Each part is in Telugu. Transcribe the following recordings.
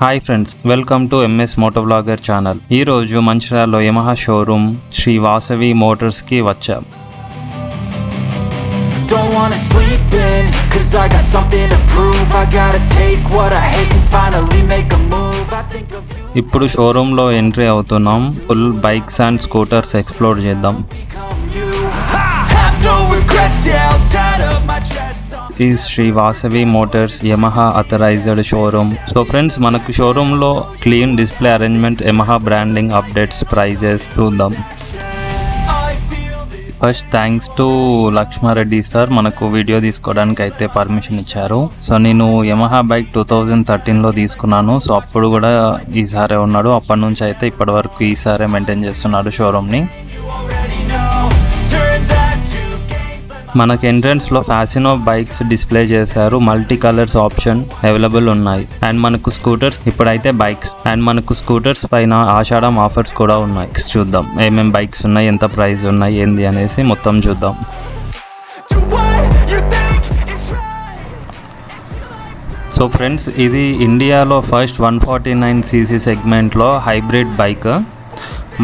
Hi friends, welcome to MS moto vlogger channel. ఈరోజు మంచిర్యాలలో యమహా షోరూమ్ శ్రీ వాసవి మోటార్స్కి వచ్చాం. Don't wanna sleep in, cause I got something to prove. I gotta take what I hate and finally make a move. I think of you. ఇప్పుడు షోరూంలో ఎంట్రీ అవుతున్నాం. Full bikes and scooters explore చేద్దాం. Become you. I have no regrets, yeah, I'll tie up my chest. ఈ Shri Vasavi Motors Yamaha authorised showroom. So friends, మనకు షోరూంలో clean display arrangement, Yamaha branding, updates, prices చూద్దాం. First thanks to Lakshma Reddy sir మనకు వీడియో తీసుకోవడానికి అయితే పర్మిషన్ ఇచ్చారు. సో నేను యమహా బైక్ 2013లో తీసుకున్నాను. సో అప్పుడు కూడా ఈసారే ఉన్నాడు. అప్పటి నుంచి అయితే ఇప్పటి వరకు ఈసారే మెయింటైన్ చేస్తున్నాడు షోరూమ్ని. మనకి ఎంట్రన్స్లో ఫ్యాసినో బైక్స్ డిస్ప్లే చేశారు. మల్టీ కలర్స్ ఆప్షన్ అవైలబుల్ ఉన్నాయి. అండ్ మనకు స్కూటర్స్, ఇప్పుడైతే బైక్స్ అండ్ మనకు స్కూటర్స్ పైన ఆషాఢం ఆఫర్స్ కూడా ఉన్నాయి. చూద్దాం ఏమేం బైక్స్ ఉన్నాయి, ఎంత ప్రైస్ ఉన్నాయి, ఏంది అనేసి మొత్తం చూద్దాం. సో ఫ్రెండ్స్, ఇది ఇండియాలో ఫస్ట్ 149cc సెగ్మెంట్లో హైబ్రిడ్ బైక్.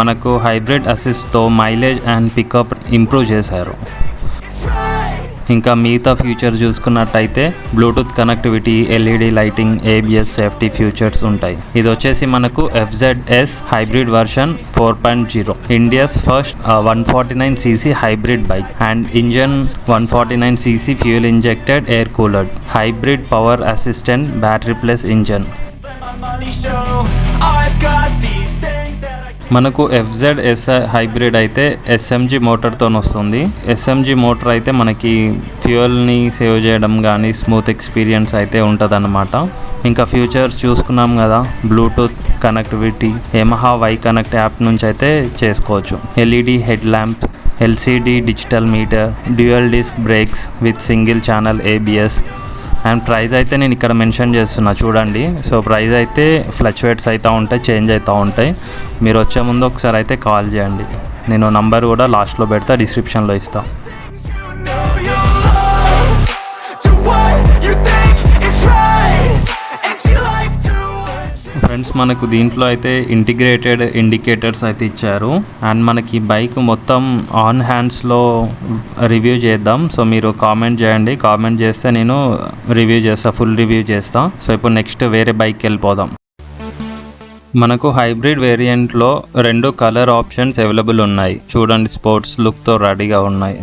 మనకు హైబ్రిడ్ అసిస్ట్తో మైలేజ్ అండ్ పికప్ ఇంప్రూవ్ చేశారు. ఇంకా మిగతా ఫీచర్స్ చూసుకున్నట్టయితే Bluetooth connectivity, LED lighting, ABS safety features ఉంటాయి. ఇది వచ్చేసి మనకు FZS hybrid version 4.0, India's first 149cc hybrid bike. And engine 149cc fuel injected air cooled hybrid power assistant battery plus engine. మనకు FZS హైబ్రిడ్ అయితే SMG మోటార్తో వస్తుంది. SMG మోటార్ అయితే మనకి ఫ్యూయల్ని సేవ్ చేయడం కానీ స్మూత్ ఎక్స్పీరియన్స్ అయితే ఉంటుంది అన్నమాట. ఇంకా ఫ్యూచర్స్ చూసుకున్నాం కదా, Bluetooth connectivity Yamaha Y connect app నుంచి అయితే చేసుకోవచ్చు. LED head lamp, LCD digital meter, dual disc brakes with single channel ABS. And price అయితే నేను ఇక్కడ మెన్షన్ చేస్తున్నా చూడండి. సో ప్రైస్ అయితే ఫ్లక్చువేట్స్ అవుతూ ఉంటాయి, చేంజ్ అవుతూ ఉంటాయి. మీరు వచ్చే ముందు ఒకసారి అయితే కాల్ చేయండి. నేను నంబర్ కూడా లాస్ట్లో పెడతా, డిస్క్రిప్షన్లో ఇస్తాను. ఫ్రెండ్స్, మనకు దీంట్లో అయితే ఇంటిగ్రేటెడ్ ఇండికేటర్స్ అయితే ఇచ్చారు. అండ్ మనకి బైక్ మొత్తం ఆన్ హ్యాండ్స్లో రివ్యూ చేద్దాం. సో మీరు కామెంట్ చేయండి, కామెంట్ చేస్తే నేను రివ్యూ చేస్తాను, ఫుల్ రివ్యూ చేస్తాను. సో ఇప్పుడు నెక్స్ట్ వేరే బైక్కి వెళ్ళిపోదాం. మనకు హైబ్రిడ్ వేరియంట్లో 2 కలర్ ఆప్షన్స్ అవైలబుల్ ఉన్నాయి. చూడండి, స్పోర్ట్స్ లుక్తో రెడీగా ఉన్నాయి.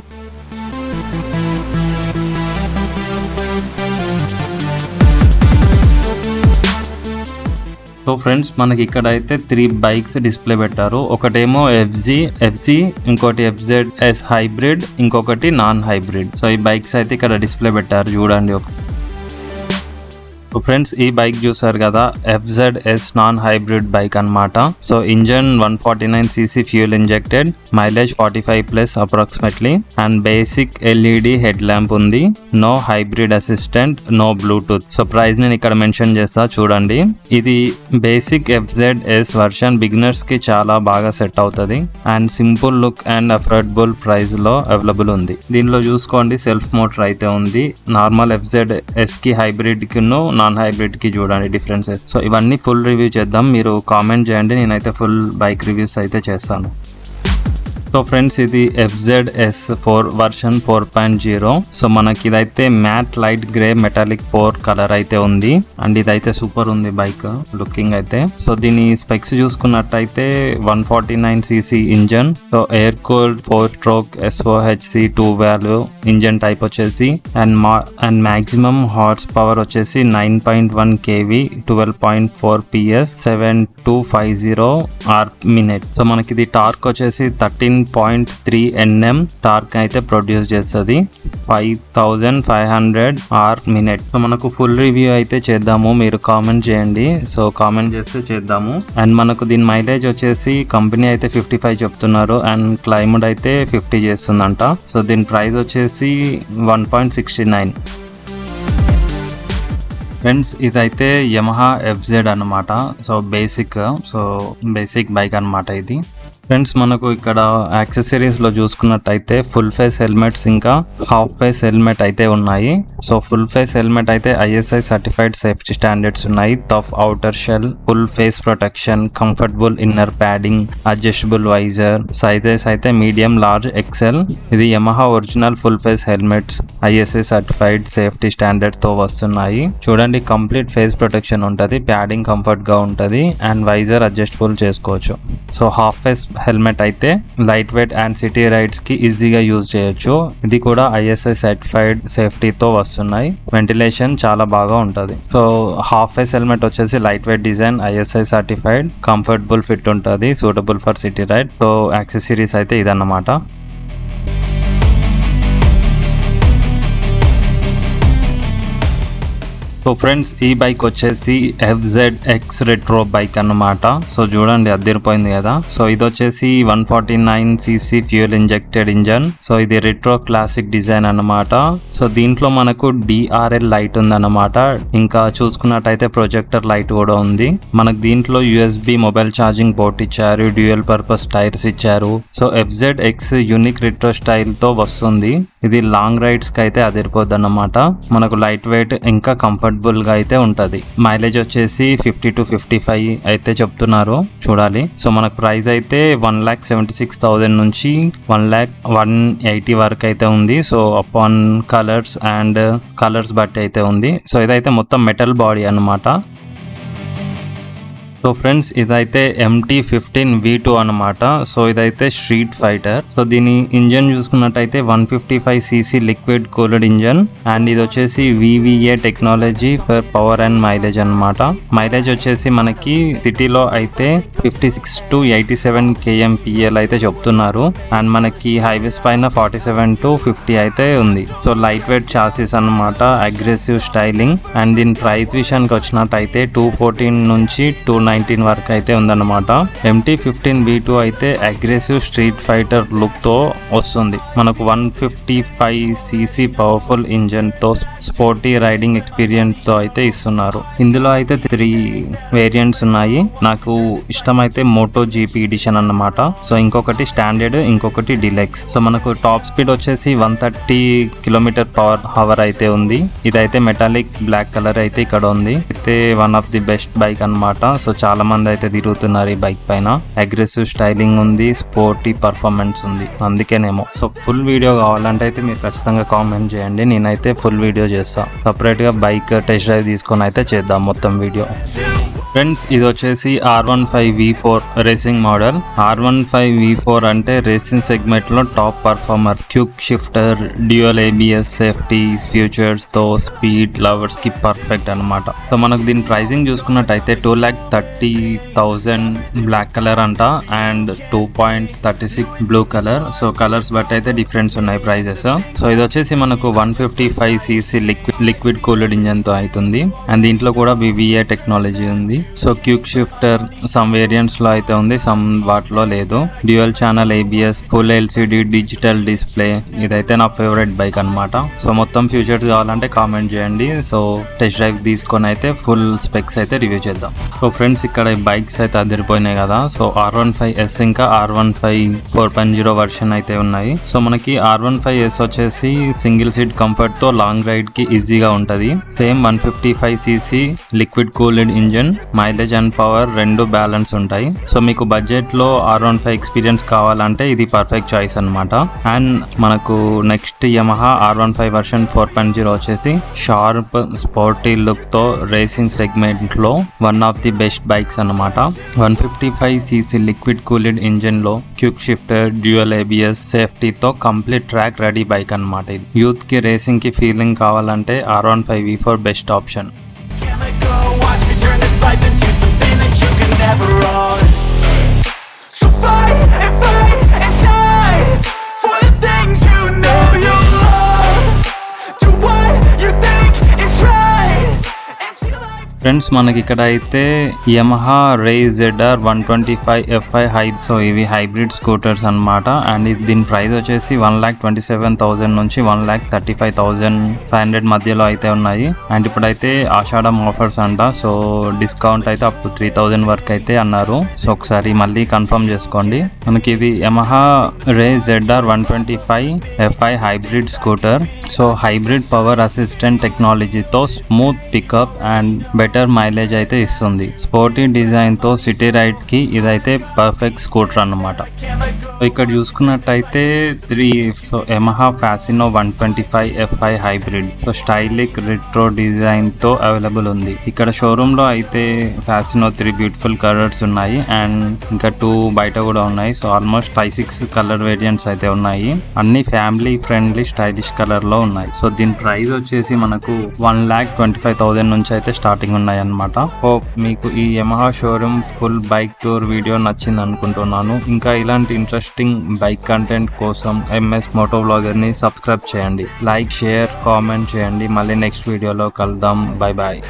సో ఫ్రెండ్స్, మనకి ఇక్కడ అయితే 3 బైక్స్ డిస్ప్లే పెట్టారు. ఒకటేమో FZ, ఇంకోటి FZS హైబ్రిడ్, ఇంకొకటి నాన్ హైబ్రిడ్. సో ఈ బైక్స్ అయితే ఇక్కడ డిస్ప్లే పెట్టారు చూడండి. సో ఫ్రెండ్స్, ఈ బైక్ చూసారు కదా, FZS నాన్ హైబ్రిడ్ బైక్ అనమాట. So engine 149cc fuel injected, mileage 45+ approximately. And basic LED head lamp ఉంది. No hybrid assistant, no Bluetooth. So price నేను ఇక్కడ మెన్షన్ చేస్తా చూడండి. ఇది బేసిక్ FZS వర్షన్ బిగినర్స్ కి చాలా బాగా సెట్ అవుతుంది. And simple look and affordable price లో అవైలబుల్ ఉంది. దీనిలో చూసుకోండి, సెల్ఫ్ మోటర్ అయితే ఉంది. నార్మల్ FZS కి హైబ్రిడ్ కి నాన్ హైబ్రిడ్ కి చూడండి డిఫరెన్సెస్. సో ఇవన్నీ ఫుల్ రివ్యూ చేద్దాం. మీరు కామెంట్ చేయండి, నేనైతే ఫుల్ బైక్ రివ్యూస్ అయితే చేస్తాను. సో ఫ్రెండ్స్, ఇది FZS వర్షన్ 4.0. సో మనకి ఇదైతే matte light grey metallic 4 colour అయితే ఉంది. అండ్ ఇదైతే సూపర్ ఉంది బైక్ లుకింగ్ అయితే. సో దీని స్పెక్స్ చూసుకున్నట్టయితే 149cc engine, so air cooled 4-stroke SOHC 2 valve engine type వచ్చేసి. అండ్ మాక్సిమం హార్స్ పవర్ వచ్చేసి 9.1 kV, 12.4 PS, 7250 rmin. సో మనకి ఇది టార్క్ వచ్చేసి 13.3 Nm టార్క్ అయితే ప్రొడ్యూస్ చేస్తుంది, 5500 rmin. సో మనకు ఫుల్ రివ్యూ అయితే చేద్దాము, మీరు కామెంట్ చేయండి. సో కామెంట్ చేస్తే చేద్దాము. అండ్ మనకు దీని మైలేజ్ వచ్చేసి కంపెనీ అయితే 55 చెప్తున్నారు. అండ్ క్లైమేట్ అయితే 50 చేస్తుందంట. సో దీని ప్రైస్ వచ్చేసి 1.69. ఫ్రెండ్స్, ఇదైతే యమహా FZ అనమాట. సో బేసిక్ బైక్ అనమాట ఇది. ఫ్రెండ్స్ మనకు ఇక్కడ యాక్సెసరీస్ లో చూసుకున్నట్టయితే ఫుల్ ఫేస్ హెల్మెట్స్ ఇంకా హాఫ్ ఫేస్ హెల్మెట్ అయితే ఉన్నాయి. సో ఫుల్ ఫేస్ హెల్మెట్ అయితే ISI సర్టిఫైడ్ సేఫ్టీ స్టాండర్డ్స్ ఉన్నాయి. Tough outer shell, full face protection, comfortable inner padding, adjustable visor, sizes అయితే మీడియం, లార్జ్, ఎక్సెల్. ఇది Yamaha original full face helmets ISI certified safety standard తో వస్తున్నాయి. చూడండి కంప్లీట్ ఫేస్ ప్రొటెక్షన్ ఉంటుంది, ప్యాడింగ్ కంఫర్ట్ గా ఉంటుంది అండ్ వైజర్ అడ్జస్టబుల్ చేసుకోవచ్చు. సో హాఫ్ ఫేస్ హెల్మెట్ అయితే light weight and city rides కి ఈజీగా యూజ్ చేయొచ్చు. ఇది కూడా ISI సర్టిఫైడ్ సేఫ్టీతో వస్తున్నాయి. వెంటిలేషన్ చాలా బాగా ఉంటుంది. సో హాఫ్ ఫేస్ హెల్మెట్ వచ్చేసి light weight design, ISI certified, comfortable fit ఉంటుంది, suitable for city ride. So accessories అయితే ఇదన్నమాట. సో ఫ్రెండ్స్ ఈ బైక్ వచ్చేసి FZX రెట్రో బైక్ అన్నమాట. సో చూడండి అదిరిపోయింది కదా. సో ఇది వచ్చేసి 149cc fuel injected engine. So ఇది రెట్రో క్లాసిక్ డిజైన్ అన్నమాట. సో దీంట్లో మనకు DRL లైట్ ఉందన్నమాట. ఇంకా చూసుకున్నట్టయితే ప్రొజెక్టర్ లైట్ కూడా ఉంది. మనకు దీంట్లో USB మొబైల్ ఛార్జింగ్ పోర్ట్ ఇచ్చారు, డ్యూయల్ పర్పస్ టైర్స్ ఇచ్చారు. So FZX unique retro style తో వస్తుంది. ఇది లాంగ్ రైడ్స్ కి అయితే అదిరిపోద్ది అన్నమాట. మనకు లైట్ వెయిట్ ఇంకా కంఫర్టబుల్ గా అయితే ఉంటది. మైలేజ్ వచ్చేసి 50 to 55 అయితే చెప్తున్నారు, చూడాలి. సో మనకు ప్రైస్ అయితే 1,76,000 నుంచి 1,180 వరకు అయితే ఉంది. సో అపాన్ కలర్స్ బట్టి అయితే ఉంది. సో ఇదైతే మొత్తం మెటల్ బాడీ అన్నమాట. సో ఫ్రెండ్స్ ఇదైతే MT-15 V2 అనమాట. సో ఇదైతే స్ట్రీట్ ఫైటర్. సో దీని ఇంజన్ చూసుకున్నట్టయితే 155cc liquid cooled engine and ఇది వచ్చేసి VVA technology for power and mileage అనమాట. మైలేజ్ వచ్చేసి మనకి సిటీలో అయితే 56 to 87 kmpl అయితే చెప్తున్నారు అండ్ మనకి హైవేస్ పైన 47 to 50 అయితే ఉంది. సో లైట్ వెయిట్ చాసిస్ అనమాట, అగ్రెసివ్ స్టైలింగ్ అండ్ దీని ప్రైస్ విషయానికి వచ్చినట్టయితే 214 నుంచి 219 వరకు అయితే ఉందన్నమాట. MT-15 V2 అయితే అగ్రెసివ్ స్ట్రీట్ ఫైటర్ లుక్ తో వస్తుంది. మనకు 155cc పవర్ఫుల్ ఇంజన్ తో స్పోర్టీ రైడింగ్ ఎక్స్పీరియన్స్ తో అయితే ఇస్తున్నారు. ఇందులో అయితే 3 వేరియంట్స్ ఉన్నాయి. నాకు ఇష్టమైతే మోటో GP ఎడిషన్ అన్నమాట. సో ఇంకొకటి స్టాండర్డ్, ఇంకొకటి డిలెక్స్. సో మనకు టాప్ స్పీడ్ వచ్చేసి 130 km/h అయితే ఉంది. ఇదైతే మెటాలిక్ బ్లాక్ కలర్ అయితే ఇక్కడ ఉంది. అయితే one of the best bike అన్నమాట. సో చాలా మంది అయితే తిరుగుతున్నారు ఈ బైక్ పైన. అగ్రెసివ్ స్టైలింగ్ ఉంది, స్పోర్టీ పర్ఫార్మెన్స్ ఉంది, అందుకేనేమో. సో ఫుల్ వీడియో కావాలంటే అయితే మీరు ఖచ్చితంగా కామెంట్ చేయండి, నేనైతే ఫుల్ వీడియో చేస్తా. సపరేట్ గా బైక్ టెస్ట్ డ్రైవ్ తీసుకొని అయితే చేద్దాం మొత్తం వీడియో. ఫ్రెండ్స్ ఇది వచ్చేసి R15 V4 racing model. R15 V4 అంటే రేసింగ్ సెగ్మెంట్ లో top performer. Quick shifter, dual ABS safety features తో స్పీడ్ లవర్స్ కి పర్ఫెక్ట్ అన్నమాట. సో మనకు దీని ప్రైసింగ్ చూసుకున్నట్టయితే 2,30,000 బ్లాక్ కలర్ అంట and 2.36 blue colour. So colours బట్టి అయితే డిఫరెన్స్ ఉన్నాయి ప్రైజెస్. సో ఇది వచ్చేసి మనకు 155cc లిక్విడ్ కూల్డ్ ఇంజన్ తో అవుతుంది అండ్ దీంట్లో కూడా VVA టెక్నాలజీ ఉంది. So quick shifter some variants లో అయితే ఉంది, సమ్ వాటిలో లేదు. Dual channel ABS, full LCD digital display. ఇదైతే నా ఫేవరెట్ బైక్ అన్నమాట. సో మొత్తం ఫ్యూచర్స్ కావాలంటే కామెంట్ చేయండి. సో టెస్ట్ డ్రైవ్ తీసుకొని అయితే ఫుల్ స్పెక్స్ అయితే రివ్యూ చేద్దాం. సో ఫ్రెండ్స్ ఇక్కడ ఈ బైక్స్ అయితే అదిరిపోయినాయి కదా. సో R15S ఇంకా R15 4.0 వర్షన్ అయితే ఉన్నాయి. సో మనకి R15S వచ్చేసి సింగిల్ సీట్ కంఫర్ట్ తో లాంగ్ రైడ్ కి ఈజీగా ఉంటది. Same 155cc liquid cooled engine, mileage and power రెండు బ్యాలెన్స్ ఉంటాయి. సో మీకు బడ్జెట్ లో R15 ఎక్స్పీరియన్స్ కావాలంటే ఇది పర్ఫెక్ట్ చాయిస్ అన్నమాట. అండ్ మనకు నెక్స్ట్ యమహా R15 వర్షన్ 4.0 వచ్చేసి షార్ప్ స్పోర్టీ లుక్ తో రేసింగ్ సెగ్మెంట్ లో one of the best bikes అన్నమాట. 155cc లిక్విడ్ కూల్డ్ ఇంజన్ లో quick shifter, dual ABS safety తో కంప్లీట్ ట్రాక్ రెడీ బైక్ అన్నమాట. ఇది యూత్ కి రేసింగ్ కి ఫీలింగ్ కావాలంటే R15 V4 best option. Life into something that you can never own. So fight and die for the things you know you love. Do what you think is right and see life friends మనకి ఇక్కడ అయితే Yamaha raise ZR 125 Fi hybrid. So ఇవి హైబ్రిడ్ స్కూటర్స్ అన్నమాట. అండ్ దీని ప్రైస్ వచ్చేసి 1,27,000 నుంచి 1,35,500 మధ్యలో అయితే ఉన్నాయి. అండ్ ఇప్పుడైతే ఆషాఢం ఆఫర్స్ అంట. సో డిస్కౌంట్ అయితే అప్ టు 3,000 వరకు అయితే అన్నారు. సో ఒకసారి మళ్ళీ కన్ఫర్మ్ చేసుకోండి. మనకి ఇది Yamaha raise ZR 125 Fi hybrid scooter. So hybrid power assistant టెక్నాలజీతో smooth pickup and better mileage అయితే ఇస్తుంది. స్పోర్టీ డిజైన్ తో సిటీ రైడ్ కి ఇదైతే పర్ఫెక్ట్ స్కూటర్ అన్నమాట. ఇక్కడ చూసుకున్నట్టయితే so Yamaha Fascino 125 Fi hybrid. So stylish retro design తో అవైలబుల్ ఉంది. ఇక్కడ షోరూమ్ లో అయితే ఫ్యాసినో 3 బ్యూటిఫుల్ కలర్స్ ఉన్నాయి అండ్ ఇంకా 2 బయట కూడా ఉన్నాయి. సో ఆల్మోస్ట్ 5-6 కలర్ వేరియంట్స్ అయితే ఉన్నాయి. అన్ని ఫ్యామిలీ ఫ్రెండ్లీ స్టైలిష్ కలర్ లో ఉన్నాయి. సో దీని ప్రైస్ వచ్చేసి మనకు 1,25,000 నుంచి అయితే స్టార్టింగ్ ఉన్నాయి అన్నమాట. హోప్ మీకు ఈ Yamaha showroom full bike tour video నచ్చింది అనుకుంటున్నాను. ఇంకా ఇలాంటి ఇంట్రెస్టింగ్ బైక్ కంటెంట్ కోసం MS మోటో వ్లాగర్ ని సబ్స్క్రైబ్ చేయండి. లైక్, షేర్, కామెంట్ చేయండి. మళ్ళీ నెక్స్ట్ వీడియోలో కలుద్దాం. Bye bye.